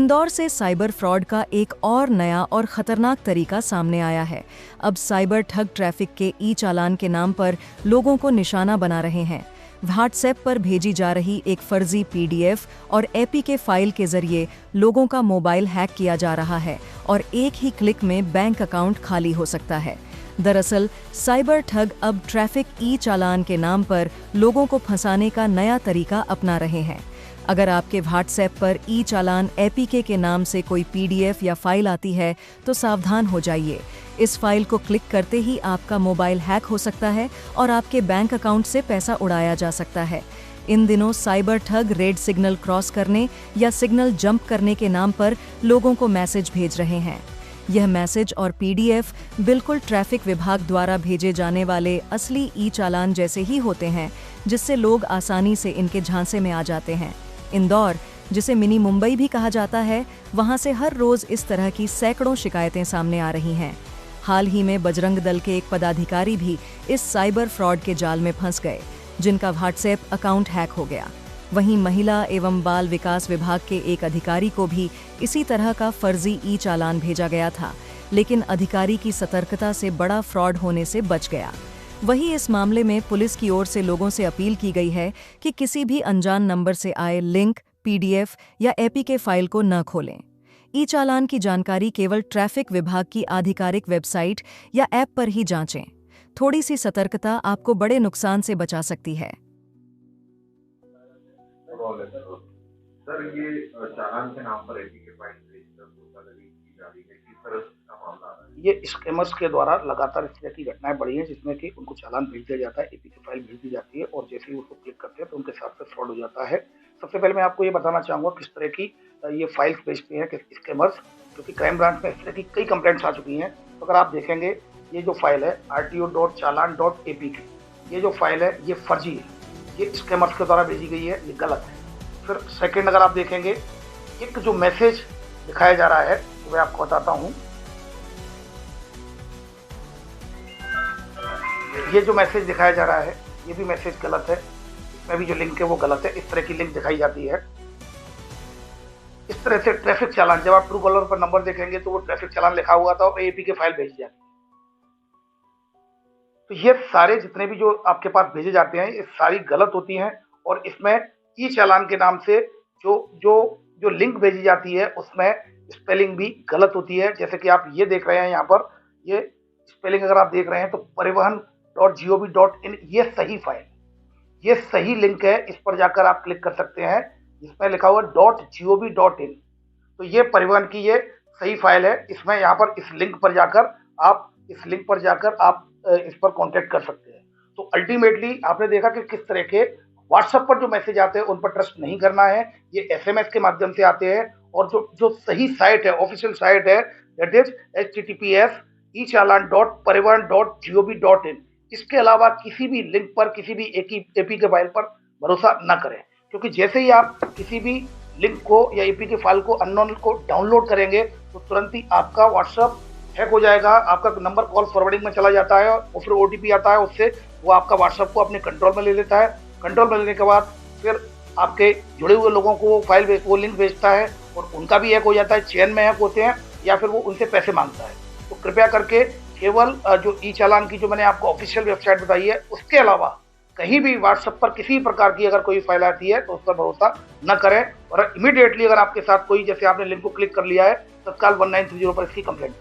इंदौर से cyber fraud का एक और नया और खतरनाक तरीका सामने आया है। अब साइबर ठग ट्रैफिक के ई चालान के नाम पर लोगों को निशाना बना रहे हैं। व्हाट्सएप पर भेजी जा रही एक फर्जी पीडीएफ और एपीके फाइल के जरिए लोगों का मोबाइल हैक किया जा रहा है और एक ही क्लिक में बैंक अकाउंट खाली हो सकता है। दरअसल साइबर ठग अब ट्रैफिक ई चालान के नाम पर लोगों को फंसाने का नया तरीका अपना रहे हैं। अगर आपके व्हाट्सएप पर ई चालान एपीके के नाम से कोई पीडीएफ या फाइल आती है तो सावधान हो जाइए। इस फाइल को क्लिक करते ही आपका मोबाइल हैक हो सकता है और आपके बैंक अकाउंट से पैसा उड़ाया जा सकता है। इन दिनों साइबर ठग रेड सिग्नल क्रॉस करने या सिग्नल जंप करने के नाम पर लोगों को मैसेज भेज रहे हैं। यह मैसेज और पीडीएफ बिल्कुल ट्रैफिक विभाग द्वारा भेजे जाने वाले असली ई चालान जैसे ही होते हैं, जिससे लोग आसानी से इनके झांसे में आ जाते हैं। इंदौर, जिसे मिनी मुंबई भी कहा जाता है, वहां से हर रोज इस तरह की सैकड़ों शिकायतें सामने आ रही हैं। हाल ही में बजरंग दल के एक पदाधिकारी भी इस साइबर फ्रॉड के जाल में फंस गए, जिनका व्हाट्सएप अकाउंट हैक हो गया। वहीं महिला एवं बाल विकास विभाग के एक अधिकारी को भी इसी तरह का फर्जी ई चालान भेजा गया था, लेकिन अधिकारी की सतर्कता से बड़ा फ्रॉड होने से बच गया। वहीं इस मामले में पुलिस की ओर से लोगों से अपील की गई है कि किसी भी अनजान नंबर से आए लिंक, पीडीएफ या एपीके फाइल को न खोलें। ई चालान की जानकारी केवल ट्रैफिक विभाग की आधिकारिक वेबसाइट या ऐप पर ही जांचें। थोड़ी सी सतर्कता आपको बड़े नुकसान से बचा सकती है। सर, ये चालान के नाम पर एपीके फाइल की जा रही है, किस तरह का मामला है? ये स्कैमर्स के द्वारा लगातार इस तरह की घटनाएं बढ़ी हैं, जिसमें कि उनको चालान भेज दिया जाता है, एपीके फाइल भेज दी जाती है और जैसे ही उसको क्लिक करते हैं तो उनके साथ में फ्रॉड हो जाता है। सबसे पहले मैं आपको ये बताना चाहूँगा किस तरह की ये फाइल्स भेजते हैं कि स्कैमर्स, क्योंकि क्राइम ब्रांच में इस तरह की कई कंप्लेंट्स आ चुकी हैं। तो अगर आप देखेंगे, ये जो फाइल है rto.chalan.apk, ये जो फाइल है ये फर्जी है, ये स्कैमर्स के द्वारा भेजी गई है, ये गलत है। फिर सेकंड अगर आप देखेंगे, एक जो मैसेज दिखाया जा रहा है तो मैं आपको बताता हूँ। ये जो मैसेज दिखाया जा रहा है ये भी मैसेज गलत है, इसमें भी जो लिंक है वो गलत है। इस तरह की लिंक दिखाई जाती है। इस तरह से ट्रैफिक चालान, जब आप ट्रू कॉलर पर नंबर देखेंगे तो वो ट्रैफिक चालान लिखा हुआ था और एपीके फाइल भेजी जाती है। तो ये सारे जितने भी जो आपके पास भेजे जाते हैं ये सारी गलत होती हैं और इसमें ई चालान के नाम से जो लिंक भेजी जाती है उसमें स्पेलिंग भी गलत होती है। जैसे कि आप ये देख रहे हैं, यहाँ पर ये स्पेलिंग अगर आप देख रहे हैं तो परिवहन.gov.in, ये सही फाइल, ये सही लिंक है। इस पर जाकर आप क्लिक कर सकते हैं, जिसमें लिखा हुआ .gov.in। तो ये परिवहन की ये सही फाइल है। इसमें यहाँ पर इस लिंक पर जाकर आप इस पर कांटेक्ट कर सकते हैं। तो अल्टीमेटली आपने देखा कि किस तरह के व्हाट्सएप पर जो मैसेज आते हैं उन पर ट्रस्ट नहीं करना है। ये एसएमएस के माध्यम से आते हैं और जो सही साइट है, ऑफिशियल साइट है, दैट इज https://echallan.parivahan.gov.in। इसके अलावा किसी भी लिंक पर, किसी भी एपीके फाइल पर भरोसा न करें, क्योंकि जैसे ही आप किसी भी लिंक को या एपीके फाइल को, अननोन को डाउनलोड करेंगे तो तुरंत ही आपका व्हाट्सएप हैक हो जाएगा, आपका नंबर कॉल फॉरवर्डिंग में चला जाता है और फिर ओटीपी आता है, उससे वो आपका व्हाट्सएप को अपने कंट्रोल में ले लेता है। कंट्रोल में लेने के बाद फिर आपके जुड़े हुए लोगों को वो लिंक भेजता है और उनका भी हैक हो जाता है, चेन में हैक होते हैं या फिर वो उनसे पैसे मांगता है। तो कृपया करके केवल जो ई चालान की जो मैंने आपको ऑफिशियल वेबसाइट बताई है, उसके अलावा कहीं भी व्हाट्सएप पर किसी प्रकार की अगर कोई फाइल आती है तो उस पर भरोसा न करें और इमीडिएटली अगर आपके साथ कोई, जैसे आपने लिंक को क्लिक कर लिया है, तत्काल 1930 पर इसकी कंप्लेंट